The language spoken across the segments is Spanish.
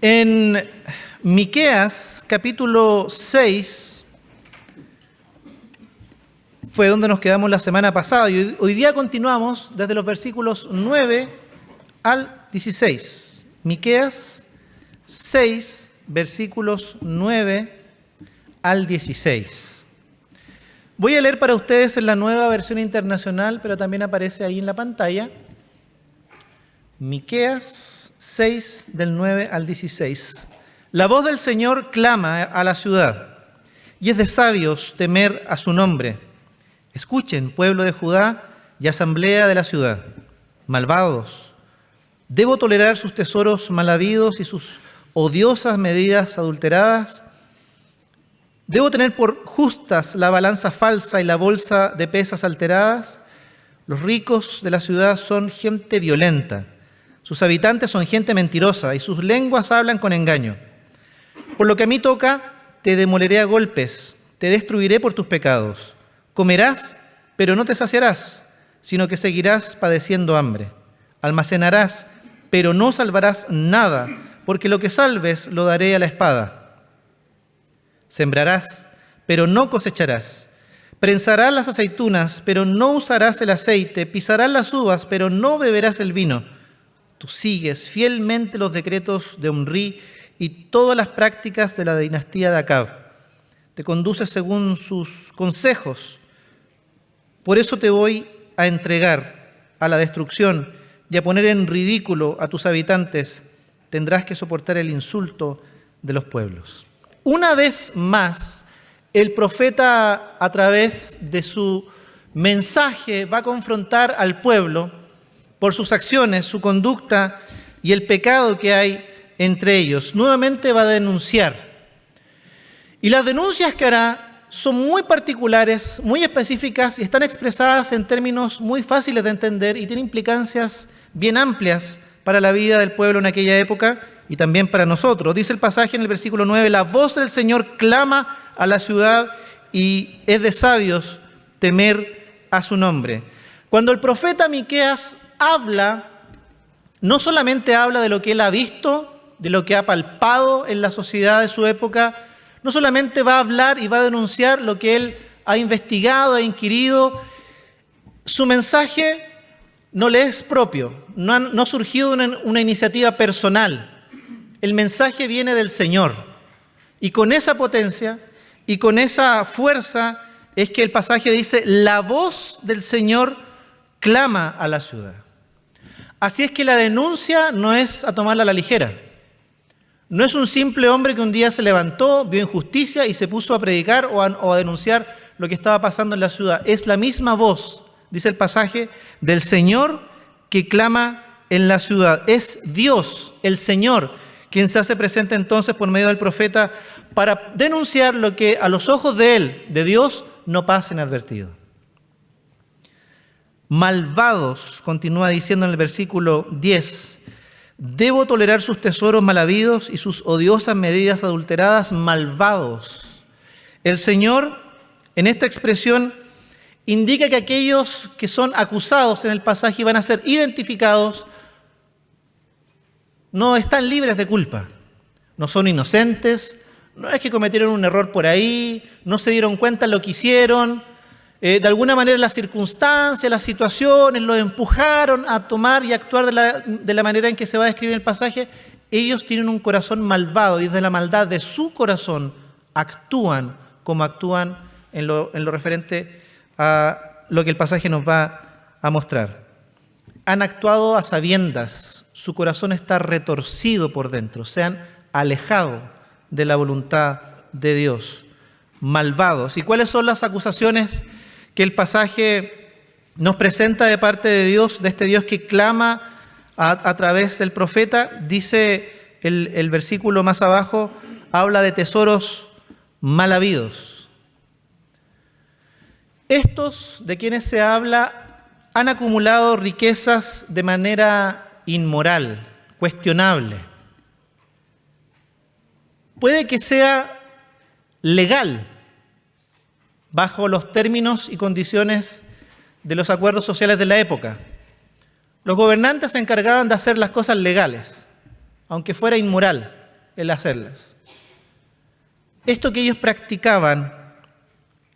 En Miqueas, capítulo 6, fue donde nos quedamos la semana pasada y hoy día continuamos desde los versículos 9 al 16. Miqueas 6, versículos 9 al 16. Voy a leer para ustedes en la Nueva Versión Internacional, pero también aparece ahí en la pantalla. Miqueas 6, del 9 al 16. La voz del Señor clama a la ciudad, y es de sabios temer a su nombre. Escuchen, pueblo de Judá y asamblea de la ciudad. Malvados, ¿debo tolerar sus tesoros mal habidos y sus odiosas medidas adulteradas? ¿Debo tener por justas la balanza falsa y la bolsa de pesas alteradas? Los ricos de la ciudad son gente violenta. Sus habitantes son gente mentirosa y sus lenguas hablan con engaño. Por lo que a mí toca, te demoleré a golpes, te destruiré por tus pecados. Comerás, pero no te saciarás, sino que seguirás padeciendo hambre. Almacenarás, pero no salvarás nada, porque lo que salves lo daré a la espada. Sembrarás, pero no cosecharás. Prensarás las aceitunas, pero no usarás el aceite. Pisarás las uvas, pero no beberás el vino. Tú sigues fielmente los decretos de Omri y todas las prácticas de la dinastía de Acab. Te conduces según sus consejos. Por eso te voy a entregar a la destrucción y a poner en ridículo a tus habitantes. Tendrás que soportar el insulto de los pueblos. Una vez más, el profeta, a través de su mensaje, va a confrontar al pueblo por sus acciones, su conducta y el pecado que hay entre ellos. Nuevamente va a denunciar. Y las denuncias que hará son muy particulares, muy específicas y están expresadas en términos muy fáciles de entender y tienen implicancias bien amplias para la vida del pueblo en aquella época y también para nosotros. Dice el pasaje en el versículo 9, la voz del Señor clama a la ciudad y es de sabios temer a su nombre. Cuando el profeta Miqueas habla, no solamente habla de lo que él ha visto, de lo que ha palpado en la sociedad de su época, no solamente va a hablar y va a denunciar lo que él ha investigado, ha inquirido. Su mensaje no le es propio, no ha surgido una iniciativa personal. El mensaje viene del Señor. Y con esa potencia y con esa fuerza es que el pasaje dice, la voz del Señor clama a la ciudad. Así es que la denuncia no es a tomarla a la ligera. No es un simple hombre que un día se levantó, vio injusticia y se puso a predicar o a denunciar lo que estaba pasando en la ciudad. Es la misma voz, dice el pasaje, del Señor que clama en la ciudad. Es Dios, el Señor, quien se hace presente entonces por medio del profeta para denunciar lo que a los ojos de Él, de Dios, no pasa inadvertido. Malvados, continúa diciendo en el versículo 10, debo tolerar sus tesoros mal habidos y sus odiosas medidas adulteradas. Malvados. El Señor, en esta expresión, indica que aquellos que son acusados en el pasaje van a ser identificados, no están libres de culpa, no son inocentes, no es que cometieron un error por ahí, no se dieron cuenta de lo que hicieron. De alguna manera las circunstancias, las situaciones los empujaron a tomar y actuar de la manera en que se va a describir en el pasaje. Ellos tienen un corazón malvado y desde la maldad de su corazón actúan como actúan en lo referente a lo que el pasaje nos va a mostrar. Han actuado a sabiendas, su corazón está retorcido por dentro, se han alejado de la voluntad de Dios. Malvados. ¿Y cuáles son las acusaciones que el pasaje nos presenta de parte de Dios, de este Dios que clama a través del profeta? Dice el versículo más abajo, habla de tesoros mal habidos. Estos de quienes se habla han acumulado riquezas de manera inmoral, cuestionable. Puede que sea legal bajo los términos y condiciones de los acuerdos sociales de la época. los gobernantes se encargaban de hacer las cosas legales, aunque fuera inmoral el hacerlas. Esto que ellos practicaban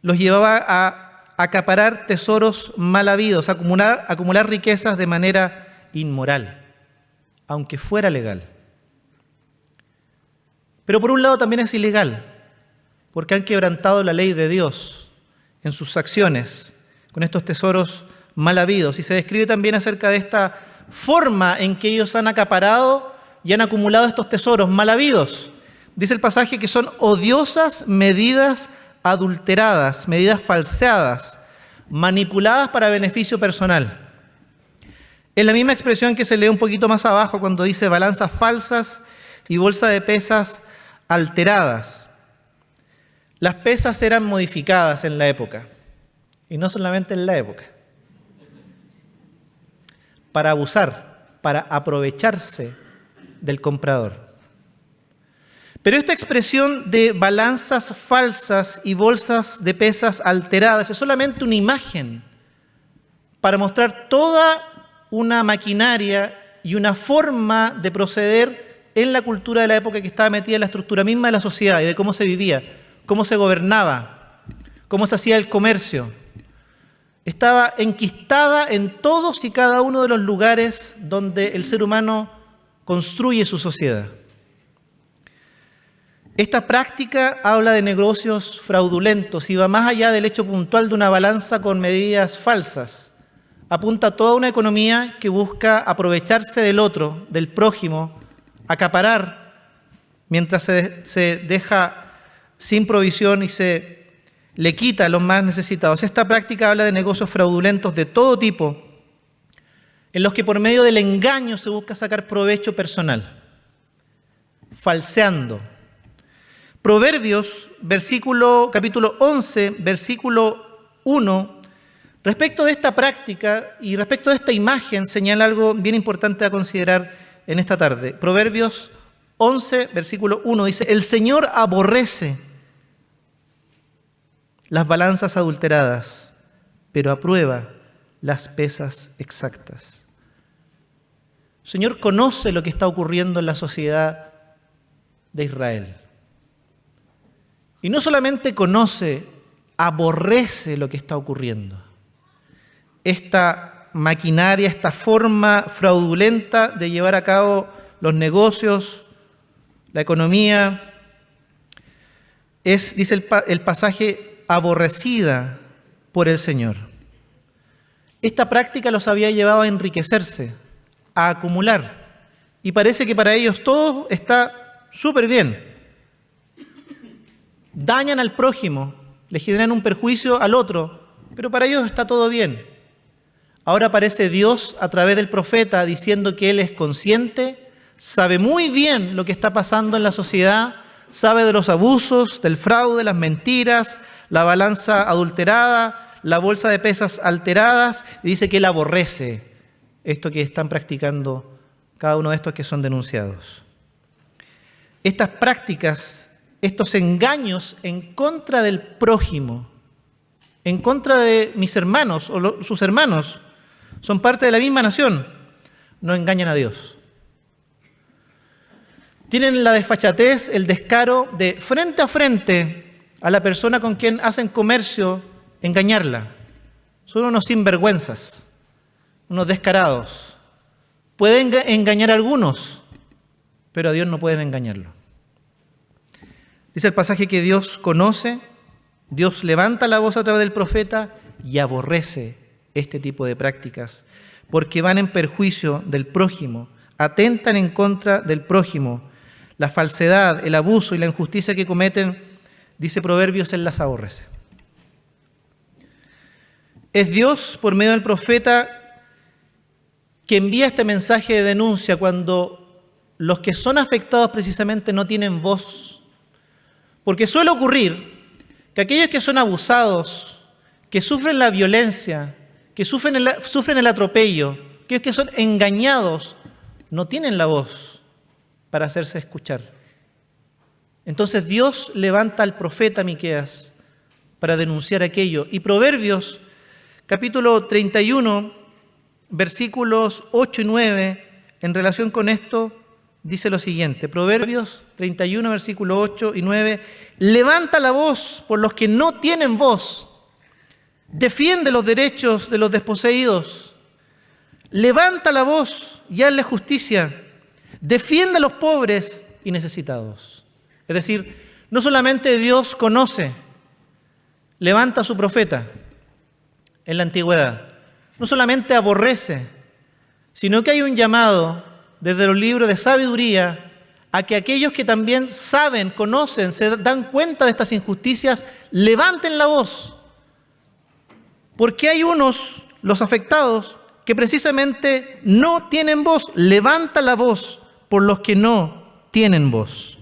los llevaba a acaparar tesoros mal habidos, a acumular riquezas de manera inmoral, aunque fuera legal. Pero por un lado también es ilegal, porque han quebrantado la ley de Dios en sus acciones con estos tesoros mal habidos. Y se describe también acerca de esta forma en que ellos han acaparado y han acumulado estos tesoros mal habidos. Dice el pasaje que son odiosas medidas adulteradas, medidas falseadas, manipuladas para beneficio personal. Es la misma expresión que se lee un poquito más abajo cuando dice balanzas falsas y bolsa de pesas alteradas. Las pesas eran modificadas en la época, y no solamente en la época, para abusar, para aprovecharse del comprador. Pero esta expresión de balanzas falsas y bolsas de pesas alteradas es solamente una imagen para mostrar toda una maquinaria y una forma de proceder en la cultura de la época que estaba metida en la estructura misma de la sociedad y de cómo se vivía, cómo se gobernaba, cómo se hacía el comercio. Estaba enquistada en todos y cada uno de los lugares donde el ser humano construye su sociedad. Esta práctica habla de negocios fraudulentos y va más allá del hecho puntual de una balanza con medidas falsas. Apunta a toda una economía que busca aprovecharse del otro, del prójimo, acaparar mientras se deja sin provisión y se le quita a los más necesitados. Esta práctica habla de negocios fraudulentos de todo tipo, en los que por medio del engaño se busca sacar provecho personal, falseando. Proverbios, capítulo 11, versículo 1, respecto de esta práctica y respecto de esta imagen, señala algo bien importante a considerar en esta tarde. Proverbios 11, versículo 1, dice: el Señor aborrece las balanzas adulteradas, pero aprueba las pesas exactas. El Señor conoce lo que está ocurriendo en la sociedad de Israel. Y no solamente conoce, aborrece lo que está ocurriendo. Esta maquinaria, esta forma fraudulenta de llevar a cabo los negocios, la economía, es, dice el pasaje, aborrecida por el Señor. Esta práctica los había llevado a enriquecerse, a acumular, y parece que para ellos todo está súper bien. Dañan al prójimo, le generan un perjuicio al otro, pero para ellos está todo bien. Ahora aparece Dios a través del profeta diciendo que Él es consciente, sabe muy bien lo que está pasando en la sociedad, sabe de los abusos, del fraude, las mentiras, la balanza adulterada, la bolsa de pesas alteradas, y dice que Él aborrece esto que están practicando cada uno de estos que son denunciados. Estas prácticas, estos engaños en contra del prójimo, en contra de mis hermanos o sus hermanos, son parte de la misma nación, no engañan a Dios. Tienen la desfachatez, el descaro de frente a frente a la persona con quien hacen comercio, engañarla. Son unos sinvergüenzas, unos descarados. Pueden engañar a algunos, pero a Dios no pueden engañarlo. Dice el pasaje que Dios conoce, Dios levanta la voz a través del profeta y aborrece este tipo de prácticas, porque van en perjuicio del prójimo, atentan en contra del prójimo. La falsedad, el abuso y la injusticia que cometen, dice Proverbios, Él las aborrece. Es Dios, por medio del profeta, que envía este mensaje de denuncia cuando los que son afectados precisamente no tienen voz. Porque suele ocurrir que aquellos que son abusados, que sufren la violencia, que sufren el atropello, aquellos que son engañados, no tienen la voz para hacerse escuchar. Entonces Dios levanta al profeta Miqueas para denunciar aquello. Y Proverbios, capítulo 31, versículos 8 y 9, en relación con esto, dice lo siguiente. Proverbios 31, versículo 8 y 9. Levanta la voz por los que no tienen voz. Defiende los derechos de los desposeídos. Levanta la voz y hazle justicia. Defiende a los pobres y necesitados. Es decir, no solamente Dios conoce, levanta a su profeta en la antigüedad. No solamente aborrece, sino que hay un llamado desde los libros de sabiduría a que aquellos que también saben, conocen, se dan cuenta de estas injusticias, levanten la voz. Porque hay unos, los afectados, que precisamente no tienen voz. Levanta la voz por los que no tienen voz.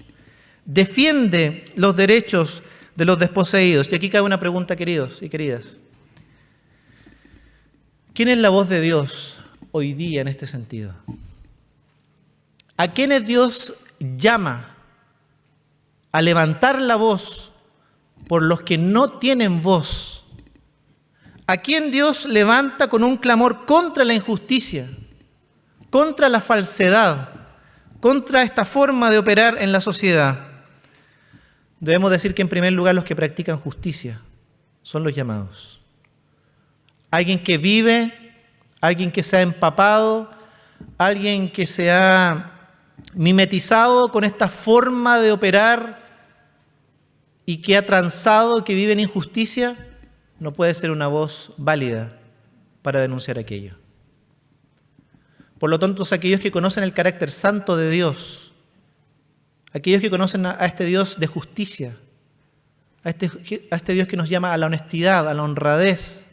Defiende los derechos de los desposeídos. Y aquí cabe una pregunta, queridos y queridas. ¿Quién es la voz de Dios hoy día en este sentido? ¿A quiénes Dios llama a levantar la voz por los que no tienen voz? ¿A quién Dios levanta con un clamor contra la injusticia, contra la falsedad, contra esta forma de operar en la sociedad? Debemos decir que en primer lugar los que practican justicia son los llamados. Alguien que vive, alguien que se ha empapado, alguien que se ha mimetizado con esta forma de operar y que ha transado, que vive en injusticia, no puede ser una voz válida para denunciar aquello. Por lo tanto, aquellos que conocen el carácter santo de Dios, aquellos que conocen a este Dios de justicia, a este Dios que nos llama a la honestidad, a la honradez,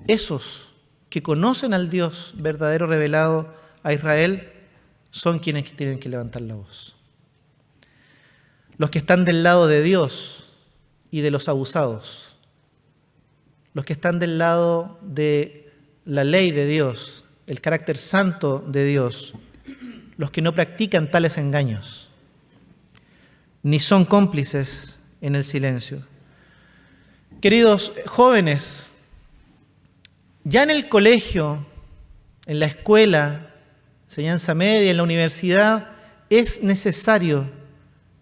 esos que conocen al Dios verdadero revelado a Israel son quienes tienen que levantar la voz. Los que están del lado de Dios y de los abusados, los que están del lado de la ley de Dios, el carácter santo de Dios, los que no practican tales engaños, ni son cómplices en el silencio. Queridos jóvenes, ya en el colegio, en la escuela, enseñanza media, en la universidad, es necesario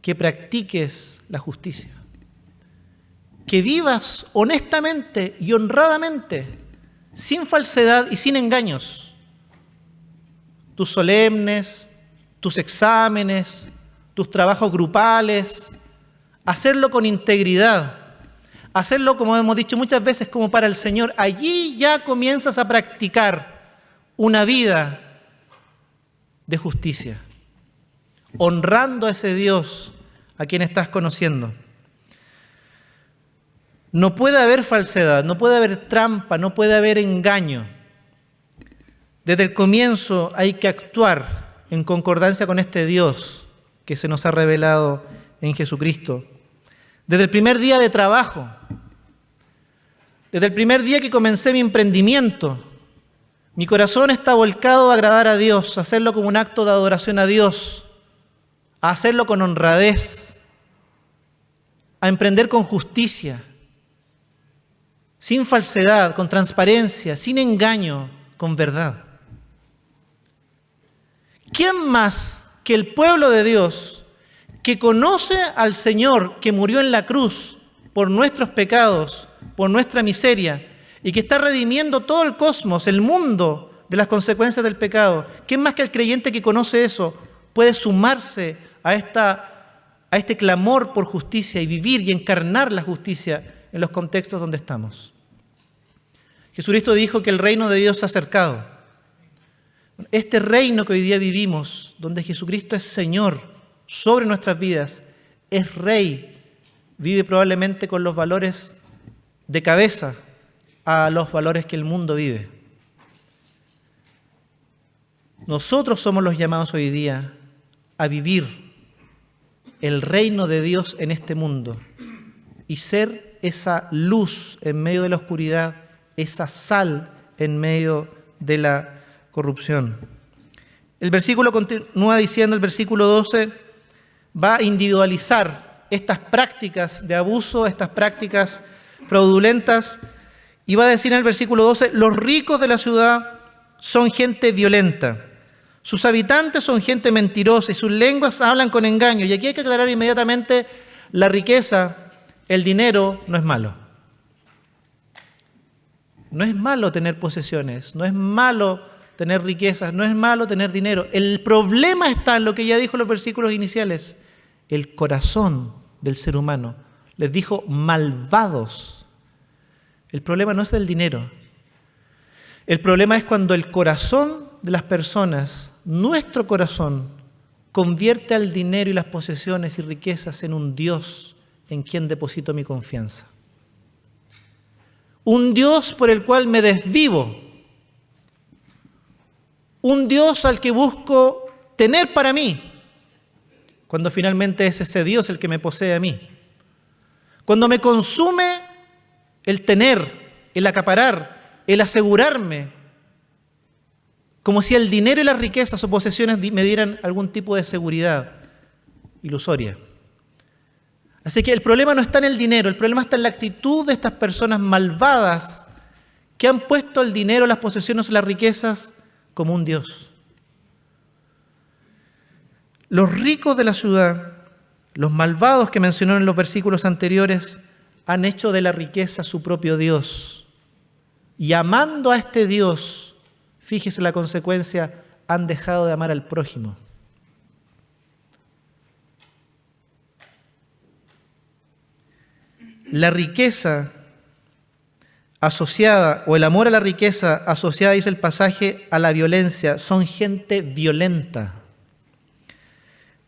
que practiques la justicia. Que vivas honestamente y honradamente, sin falsedad y sin engaños. Tus solemnes, tus exámenes, tus trabajos grupales, hacerlo con integridad, hacerlo, como hemos dicho muchas veces, como para el Señor. Allí ya comienzas a practicar una vida de justicia, honrando a ese Dios a quien estás conociendo. No puede haber falsedad, no puede haber trampa, no puede haber engaño. Desde el comienzo hay que actuar en concordancia con este Dios que se nos ha revelado en Jesucristo. Desde el primer día de trabajo, desde el primer día que comencé mi emprendimiento, mi corazón está volcado a agradar a Dios, a hacerlo como un acto de adoración a Dios, a hacerlo con honradez, a emprender con justicia, sin falsedad, con transparencia, sin engaño, con verdad. ¿Quién más que el pueblo de Dios, que conoce al Señor que murió en la cruz por nuestros pecados, por nuestra miseria, y que está redimiendo todo el cosmos, el mundo, de las consecuencias del pecado? ¿Quién más que el creyente que conoce eso puede sumarse a este clamor por justicia y vivir y encarnar la justicia en los contextos donde estamos? Jesucristo dijo que el reino de Dios se ha acercado. Este reino que hoy día vivimos, donde Jesucristo es Señor sobre nuestras vidas, es Rey, vive probablemente con los valores de cabeza a los valores que el mundo vive. Nosotros somos los llamados hoy día a vivir el reino de Dios en este mundo y ser esa luz en medio de la oscuridad, esa sal en medio de la corrupción. El versículo continúa diciendo, el versículo 12, va a individualizar estas prácticas de abuso, estas prácticas fraudulentas, Y va a decir en el versículo 12, los ricos de la ciudad son gente violenta, sus habitantes son gente mentirosa y sus lenguas hablan con engaño. Y aquí hay que aclarar inmediatamente, la riqueza, el dinero, no es malo. No es malo tener posesiones, no es malo tener riquezas, no es malo tener dinero. El problema está en lo que ya dijo en los versículos iniciales, el corazón del ser humano. Les dijo malvados. El problema no es el dinero. El problema es cuando el corazón de las personas, nuestro corazón, convierte al dinero y las posesiones y riquezas en un Dios en quien deposito mi confianza. Un Dios por el cual me desvivo. Un Dios al que busco tener para mí, cuando finalmente es ese Dios el que me posee a mí. Cuando me consume el tener, el acaparar, el asegurarme, como si el dinero y las riquezas o posesiones me dieran algún tipo de seguridad ilusoria. Así que el problema no está en el dinero, el problema está en la actitud de estas personas malvadas que han puesto el dinero, las posesiones o las riquezas como un Dios. Los ricos de la ciudad, los malvados que mencionó en los versículos anteriores, han hecho de la riqueza su propio Dios. Y amando a este Dios, fíjese la consecuencia, han dejado de amar al prójimo. La riqueza asociada, o el amor a la riqueza asociada, dice el pasaje, a la violencia, son gente violenta.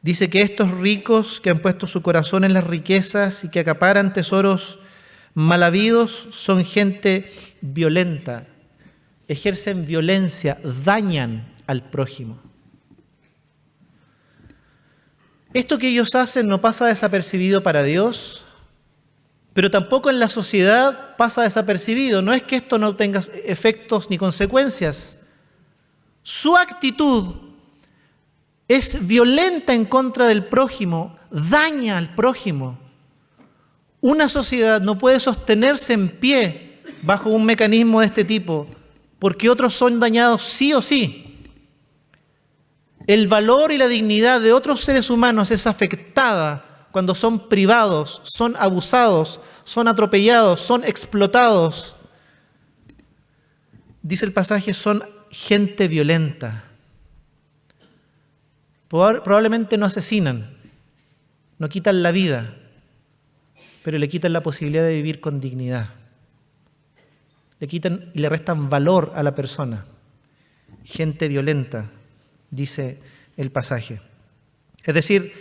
Dice que estos ricos que han puesto su corazón en las riquezas y que acaparan tesoros mal habidos son gente violenta, ejercen violencia, dañan al prójimo. Esto que ellos hacen no pasa desapercibido para Dios, pero tampoco en la sociedad pasa desapercibido. No es que esto no tenga efectos ni consecuencias. Su actitud es violenta en contra del prójimo, daña al prójimo. Una sociedad no puede sostenerse en pie bajo un mecanismo de este tipo, porque otros son dañados sí o sí. El valor y la dignidad de otros seres humanos es afectada cuando son privados, son abusados, son atropellados, son explotados. Dice el pasaje, son gente violenta. Probablemente no asesinan, no quitan la vida, pero le quitan la posibilidad de vivir con dignidad. Le quitan y le restan valor a la persona. Gente violenta, dice el pasaje. Es decir,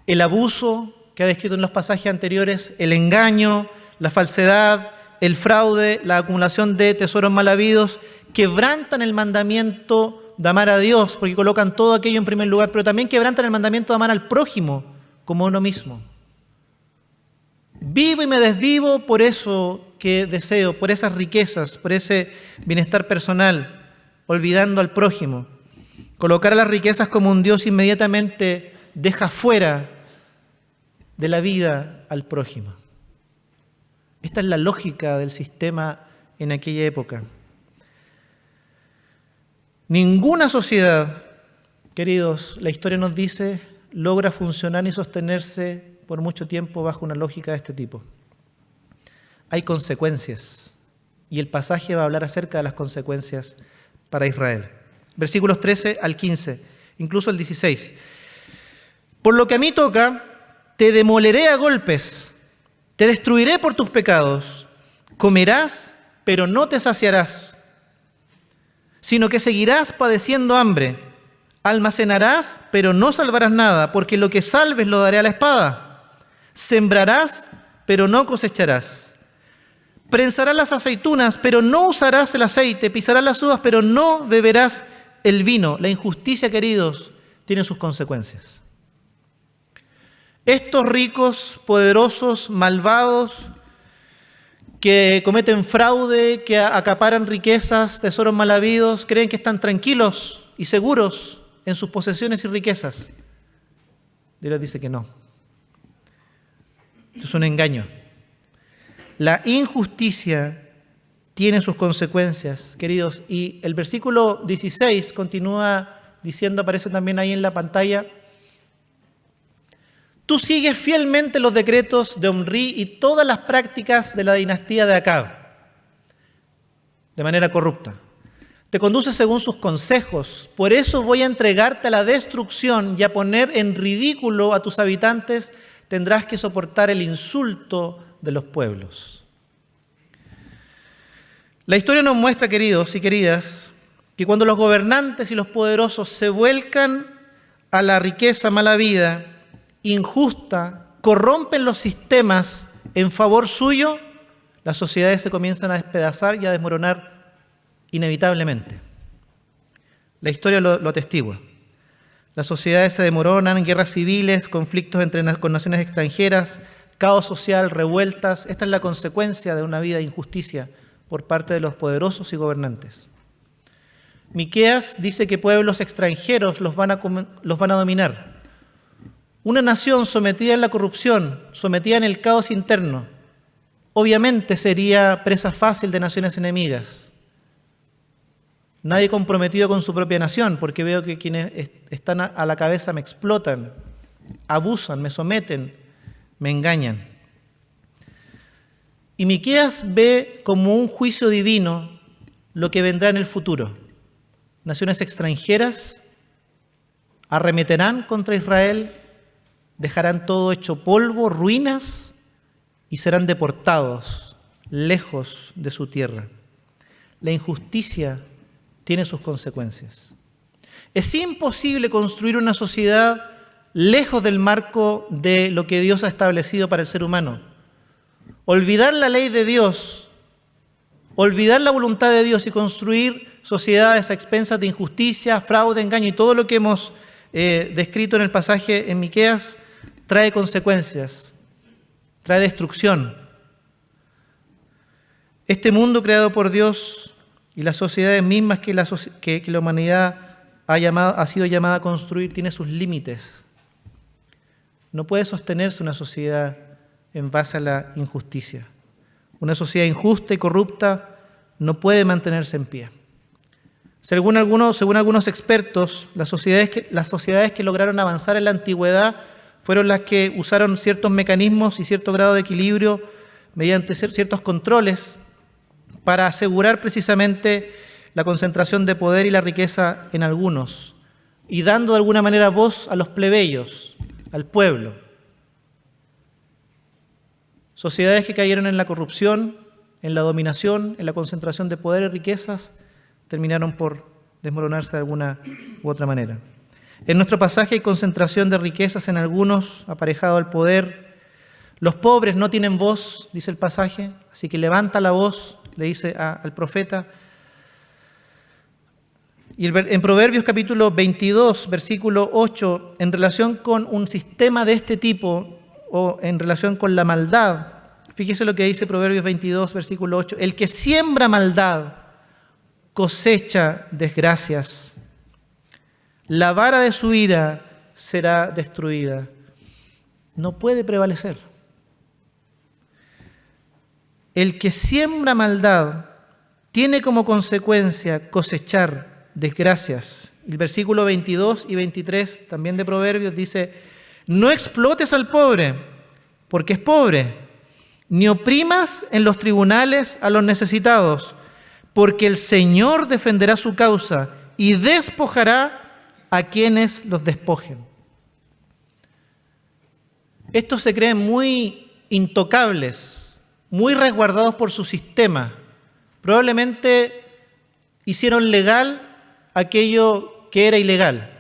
el abuso que ha descrito en los pasajes anteriores, el engaño, la falsedad, el fraude, la acumulación de tesoros mal habidos, quebrantan el mandamiento de amar a Dios, porque colocan todo aquello en primer lugar, pero también quebrantan el mandamiento de amar al prójimo como uno mismo. Vivo y me desvivo por eso que deseo, por esas riquezas, por ese bienestar personal, olvidando al prójimo. Colocar a las riquezas como un Dios inmediatamente deja fuera de la vida al prójimo. Esta es la lógica del sistema en aquella época. Ninguna sociedad, queridos, la historia nos dice, logra funcionar y sostenerse por mucho tiempo bajo una lógica de este tipo. Hay consecuencias, y el pasaje va a hablar acerca de las consecuencias para Israel. Versículos 13 al 15, incluso el 16. Por lo que a mí toca, te demoleré a golpes, te destruiré por tus pecados, comerás, pero no te saciarás, sino que seguirás padeciendo hambre, almacenarás, pero no salvarás nada, porque lo que salves lo daré a la espada, sembrarás, pero no cosecharás, prensarás las aceitunas, pero no usarás el aceite, pisarás las uvas, pero no beberás el vino. La injusticia, queridos, tiene sus consecuencias. Estos ricos, poderosos, malvados, que cometen fraude, que acaparan riquezas, tesoros mal habidos, creen que están tranquilos y seguros en sus posesiones y riquezas. Dios dice que no. Esto es un engaño. La injusticia tiene sus consecuencias, queridos. Y el versículo 16 continúa diciendo, aparece también ahí en la pantalla: tú sigues fielmente los decretos de Omrí y todas las prácticas de la dinastía de Acab, de manera corrupta. Te conduces según sus consejos, por eso voy a entregarte a la destrucción y a poner en ridículo a tus habitantes. Tendrás que soportar el insulto de los pueblos. La historia nos muestra, queridos y queridas, que cuando los gobernantes y los poderosos se vuelcan a la riqueza mala vida, injusta, corrompen los sistemas en favor suyo, las sociedades se comienzan a despedazar y a desmoronar inevitablemente. La historia lo atestigua. Las sociedades se desmoronan, guerras civiles, conflictos con naciones extranjeras, caos social, revueltas. Esta es la consecuencia de una vida de injusticia por parte de los poderosos y gobernantes. Miqueas dice que pueblos extranjeros los van a dominar. Una nación sometida en la corrupción, sometida en el caos interno, obviamente sería presa fácil de naciones enemigas. Nadie comprometido con su propia nación, porque veo que quienes están a la cabeza me explotan, abusan, me someten, me engañan. Y Miqueas ve como un juicio divino lo que vendrá en el futuro. Naciones extranjeras arremeterán contra Israel, dejarán todo hecho polvo, ruinas, y serán deportados lejos de su tierra. La injusticia tiene sus consecuencias. Es imposible construir una sociedad lejos del marco de lo que Dios ha establecido para el ser humano. Olvidar la ley de Dios, olvidar la voluntad de Dios y construir sociedades a expensas de injusticia, fraude, engaño y todo lo que hemos descrito en el pasaje en Miqueas trae consecuencias, trae destrucción. Este mundo creado por Dios y las sociedades mismas que la humanidad ha sido llamada a construir tiene sus límites. No puede sostenerse una sociedad en base a la injusticia. Una sociedad injusta y corrupta no puede mantenerse en pie. Según algunos expertos, las sociedades que lograron avanzar en la antigüedad fueron las que usaron ciertos mecanismos y cierto grado de equilibrio mediante ciertos controles para asegurar precisamente la concentración de poder y la riqueza en algunos, y dando de alguna manera voz a los plebeyos, al pueblo. Sociedades que cayeron en la corrupción, en la dominación, en la concentración de poder y riquezas, terminaron por desmoronarse de alguna u otra manera. En nuestro pasaje hay concentración de riquezas en algunos, aparejado al poder. Los pobres no tienen voz, dice el pasaje, así que levanta la voz, le dice al profeta. Y en Proverbios capítulo 22, versículo 8, en relación con un sistema de este tipo o en relación con la maldad, fíjese lo que dice Proverbios 22, versículo 8: el que siembra maldad cosecha desgracias, la vara de su ira será destruida. No puede prevalecer. El que siembra maldad tiene como consecuencia cosechar desgracias. El versículo 22 y 23 también de Proverbios dice: no explotes al pobre, porque es pobre, ni oprimas en los tribunales a los necesitados, porque el Señor defenderá su causa y despojará a quienes los despojen. Estos se creen muy intocables, muy resguardados por su sistema. Probablemente hicieron legal aquello que era ilegal,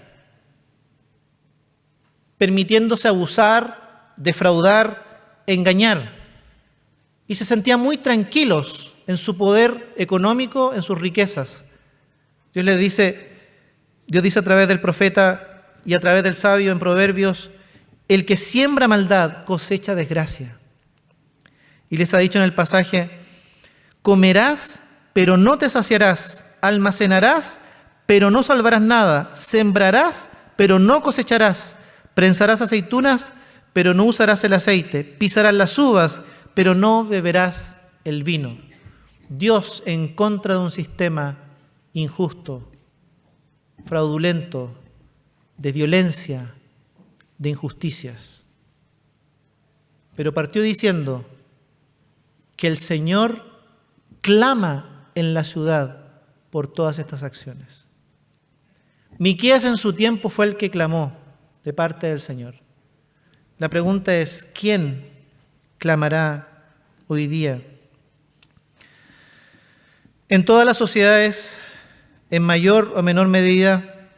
permitiéndose abusar, defraudar, engañar. Y se sentían muy tranquilos en su poder económico, en sus riquezas. Dios dice a través del profeta y a través del sabio en Proverbios: el que siembra maldad cosecha desgracia. Y les ha dicho en el pasaje: comerás, pero no te saciarás, almacenarás, pero no salvarás nada, sembrarás, pero no cosecharás, prensarás aceitunas, pero no usarás el aceite, pisarás las uvas, pero no beberás el vino. Dios en contra de un sistema injusto, fraudulento, de violencia, de injusticias. Pero partió diciendo que el Señor clama en la ciudad por todas estas acciones. Miqueas en su tiempo fue el que clamó de parte del Señor. La pregunta es, ¿quién clamará hoy día? En todas las sociedades, en mayor o menor medida,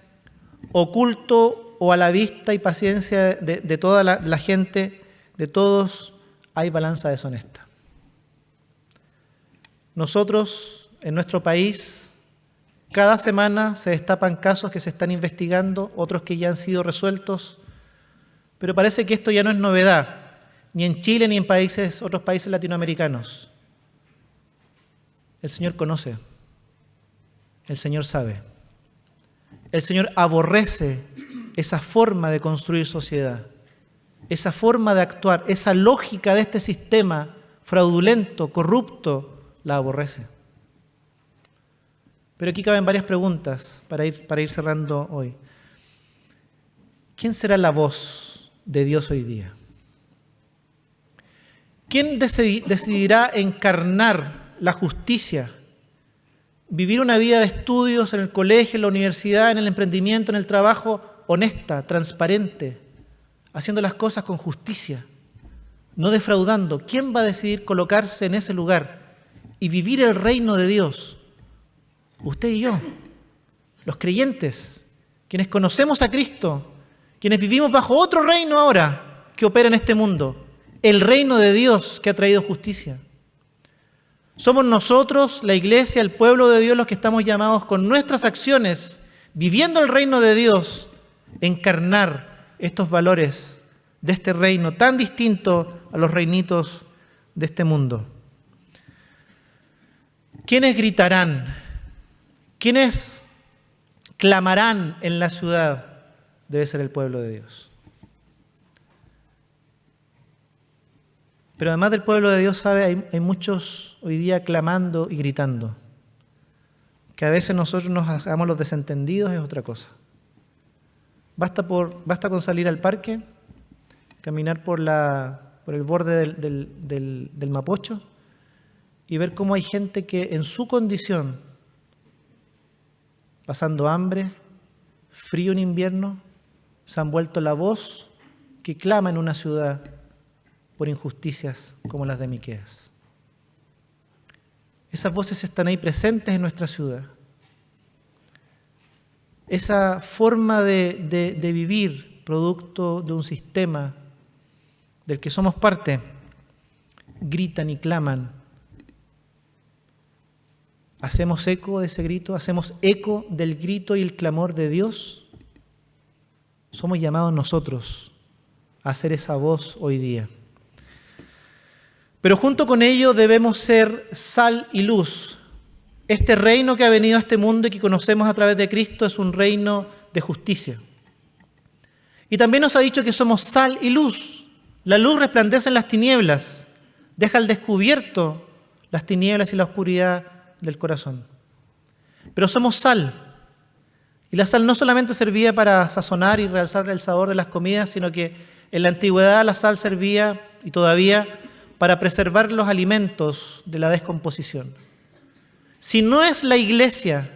oculto o a la vista y paciencia de toda la gente, de todos, hay balanza deshonesta. Nosotros, en nuestro país, cada semana se destapan casos que se están investigando, otros que ya han sido resueltos, pero parece que esto ya no es novedad, ni en Chile ni en otros países latinoamericanos. El Señor conoce, el Señor sabe, el Señor aborrece esa forma de construir sociedad, esa forma de actuar, esa lógica de este sistema fraudulento, corrupto, la aborrece. Pero aquí caben varias preguntas para ir cerrando hoy. ¿Quién será la voz de Dios hoy día? ¿Quién decidirá encarnar la justicia, vivir una vida de estudios en el colegio, en la universidad, en el emprendimiento, en el trabajo, honesta, transparente, haciendo las cosas con justicia, no defraudando? ¿Quién va a decidir colocarse en ese lugar y vivir el reino de Dios? Usted y yo, los creyentes, quienes conocemos a Cristo, quienes vivimos bajo otro reino ahora que opera en este mundo, el reino de Dios que ha traído justicia. Somos nosotros, la iglesia, el pueblo de Dios, los que estamos llamados con nuestras acciones, viviendo el reino de Dios, encarnar estos valores de este reino tan distinto a los reinitos de este mundo. ¿Quiénes gritarán? ¿Quiénes clamarán en la ciudad? Debe ser el pueblo de Dios. Pero además del pueblo de Dios, ¿sabe? Hay muchos hoy día clamando y gritando. Que a veces nosotros nos hagamos los desentendidos es otra cosa. Basta con salir al parque, caminar por el borde del Mapocho y ver cómo hay gente que en su condición, pasando hambre, frío en invierno, se han vuelto la voz que clama en una ciudad por injusticias como las de Miqueas. Esas voces están ahí presentes en nuestra ciudad. Esa forma de vivir, producto de un sistema del que somos parte, gritan y claman. ¿Hacemos eco de ese grito? ¿Hacemos eco del grito y el clamor de Dios? Somos llamados nosotros a hacer esa voz hoy día. Pero junto con ello debemos ser sal y luz. Este reino que ha venido a este mundo y que conocemos a través de Cristo es un reino de justicia. Y también nos ha dicho que somos sal y luz. La luz resplandece en las tinieblas, deja al descubierto las tinieblas y la oscuridad del corazón. Pero somos sal. Y la sal no solamente servía para sazonar y realzar el sabor de las comidas, sino que en la antigüedad la sal servía, y todavía, para preservar los alimentos de la descomposición. Si no es la iglesia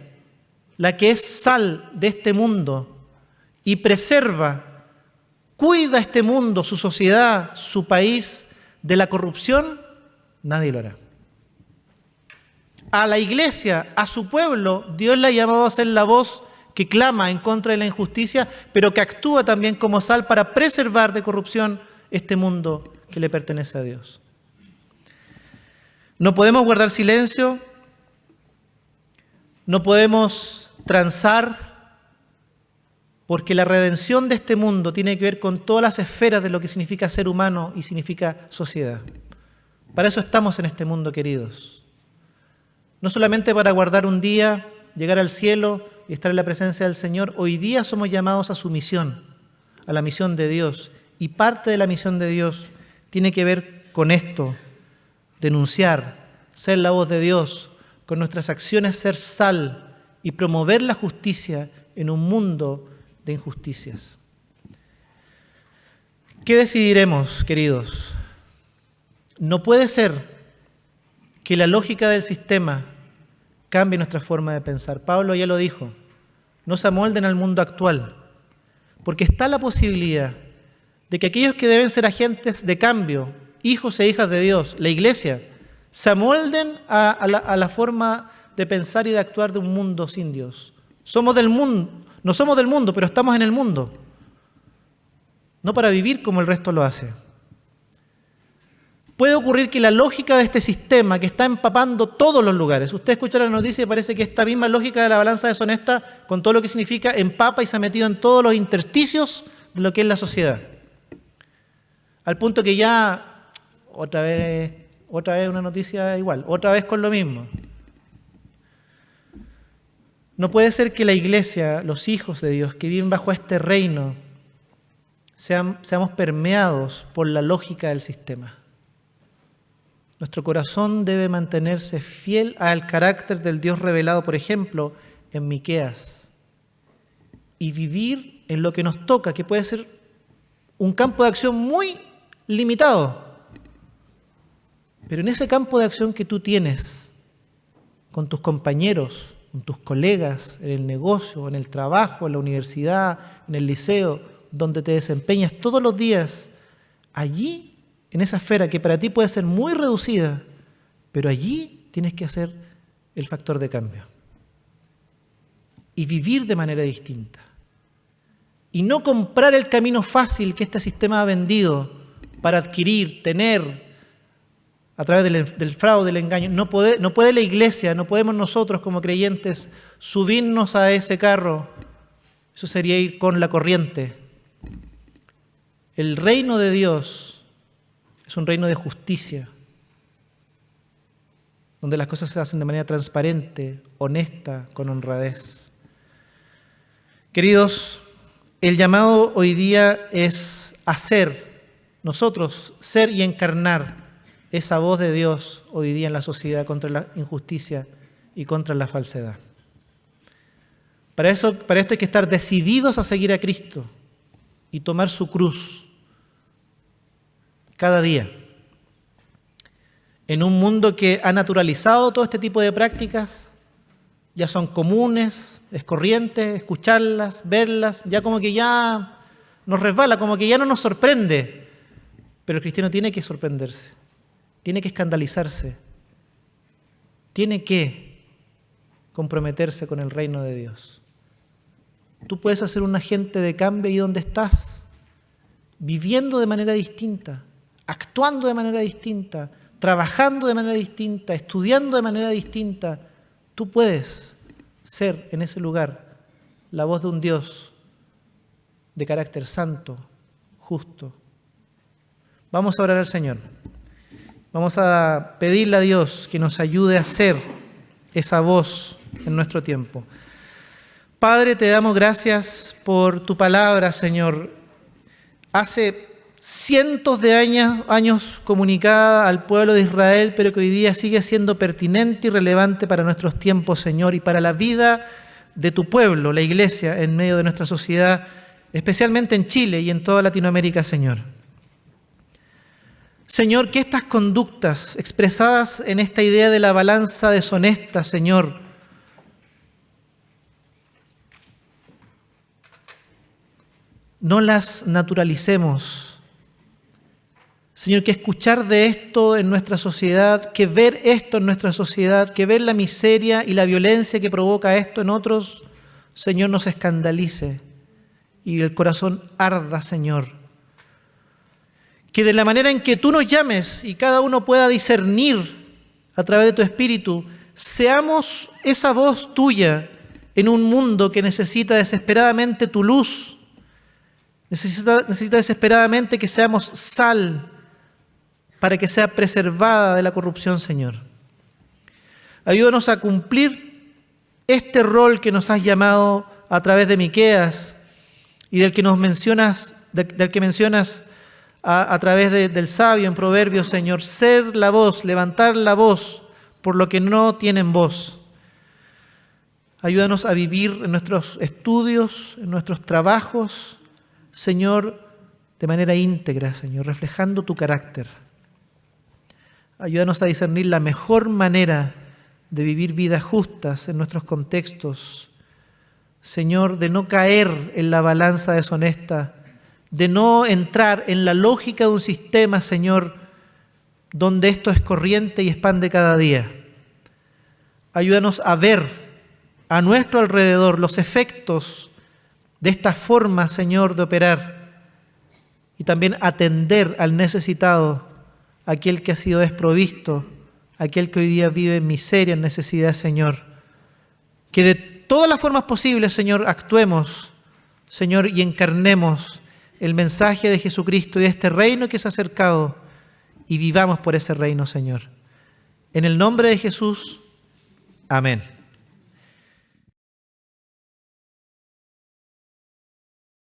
la que es sal de este mundo y preserva, cuida este mundo, su sociedad, su país de la corrupción, nadie lo hará. A la iglesia, a su pueblo, Dios le ha llamado a ser la voz que clama en contra de la injusticia, pero que actúa también como sal para preservar de corrupción este mundo que le pertenece a Dios. No podemos guardar silencio, no podemos transar, porque la redención de este mundo tiene que ver con todas las esferas de lo que significa ser humano y significa sociedad. Para eso estamos en este mundo, queridos. No solamente para guardar un día, llegar al cielo y estar en la presencia del Señor. Hoy día somos llamados a su misión, a la misión de Dios. Y parte de la misión de Dios tiene que ver con esto: denunciar, ser la voz de Dios, con nuestras acciones ser sal y promover la justicia en un mundo de injusticias. ¿Qué decidiremos, queridos? No puede ser que la lógica del sistema cambie nuestra forma de pensar. Pablo ya lo dijo, no se amolden al mundo actual, porque está la posibilidad de que aquellos que deben ser agentes de cambio, hijos e hijas de Dios, la Iglesia, se amolden a la forma de pensar y de actuar de un mundo sin Dios. Somos del mundo, no somos del mundo, pero estamos en el mundo, no para vivir como el resto lo hace. Puede ocurrir que la lógica de este sistema que está empapando todos los lugares, usted escucha la noticia y parece que esta misma lógica de la balanza deshonesta, con todo lo que significa, empapa y se ha metido en todos los intersticios de lo que es la sociedad. Al punto que ya, otra vez una noticia igual, otra vez con lo mismo. No puede ser que la Iglesia, los hijos de Dios que viven bajo este reino, seamos permeados por la lógica del sistema. Nuestro corazón debe mantenerse fiel al carácter del Dios revelado, por ejemplo, en Miqueas, y vivir en lo que nos toca, que puede ser un campo de acción muy limitado. Pero en ese campo de acción que tú tienes con tus compañeros, con tus colegas, en el negocio, en el trabajo, en la universidad, en el liceo, donde te desempeñas todos los días, allí, en esa esfera que para ti puede ser muy reducida, pero allí tienes que hacer el factor de cambio y vivir de manera distinta y no comprar el camino fácil que este sistema ha vendido para adquirir, tener a través del fraude, del engaño. No puede la Iglesia, no podemos nosotros como creyentes subirnos a ese carro. Eso sería ir con la corriente. El reino de Dios es un reino de justicia, donde las cosas se hacen de manera transparente, honesta, con honradez. Queridos, el llamado hoy día es hacer, nosotros, ser y encarnar esa voz de Dios hoy día en la sociedad contra la injusticia y contra la falsedad. Para esto hay que estar decididos a seguir a Cristo y tomar su cruz cada día. En un mundo que ha naturalizado todo este tipo de prácticas, ya son comunes, es corriente, escucharlas, verlas, ya como que ya nos resbala, como que ya no nos sorprende. Pero el cristiano tiene que sorprenderse, tiene que escandalizarse, tiene que comprometerse con el reino de Dios. Tú puedes ser un agente de cambio ahí donde estás, viviendo de manera distinta, actuando de manera distinta, trabajando de manera distinta, estudiando de manera distinta. Tú puedes ser en ese lugar la voz de un Dios de carácter santo, justo. Vamos a orar al Señor. Vamos a pedirle a Dios que nos ayude a ser esa voz en nuestro tiempo. Padre, te damos gracias por tu palabra, Señor. Hace cientos de años comunicada al pueblo de Israel, pero que hoy día sigue siendo pertinente y relevante para nuestros tiempos, Señor, y para la vida de tu pueblo, la Iglesia, en medio de nuestra sociedad, especialmente en Chile y en toda Latinoamérica, Señor. Señor, que estas conductas expresadas en esta idea de la balanza deshonesta, Señor, no las naturalicemos. Señor, que escuchar de esto en nuestra sociedad, que ver esto en nuestra sociedad, que ver la miseria y la violencia que provoca esto en otros, Señor, nos escandalice y el corazón arda, Señor. Que de la manera en que tú nos llames y cada uno pueda discernir a través de tu Espíritu, seamos esa voz tuya en un mundo que necesita desesperadamente tu luz, necesita desesperadamente que seamos sal para que sea preservada de la corrupción, Señor. Ayúdanos a cumplir este rol que nos has llamado a través de Miqueas y del que mencionas a través del sabio en Proverbios, Señor. Ser la voz, levantar la voz por lo que no tienen voz. Ayúdanos a vivir en nuestros estudios, en nuestros trabajos, Señor, de manera íntegra, Señor, reflejando tu carácter. Ayúdanos a discernir la mejor manera de vivir vidas justas en nuestros contextos. Señor, de no caer en la balanza deshonesta, de no entrar en la lógica de un sistema, Señor, donde esto es corriente y expande cada día. Ayúdanos a ver a nuestro alrededor los efectos de esta forma, Señor, de operar y también atender al necesitado, aquel que ha sido desprovisto, aquel que hoy día vive en miseria, en necesidad, Señor. Que de todas las formas posibles, Señor, actuemos, Señor, y encarnemos el mensaje de Jesucristo y de este reino que se ha acercado y vivamos por ese reino, Señor. En el nombre de Jesús, amén.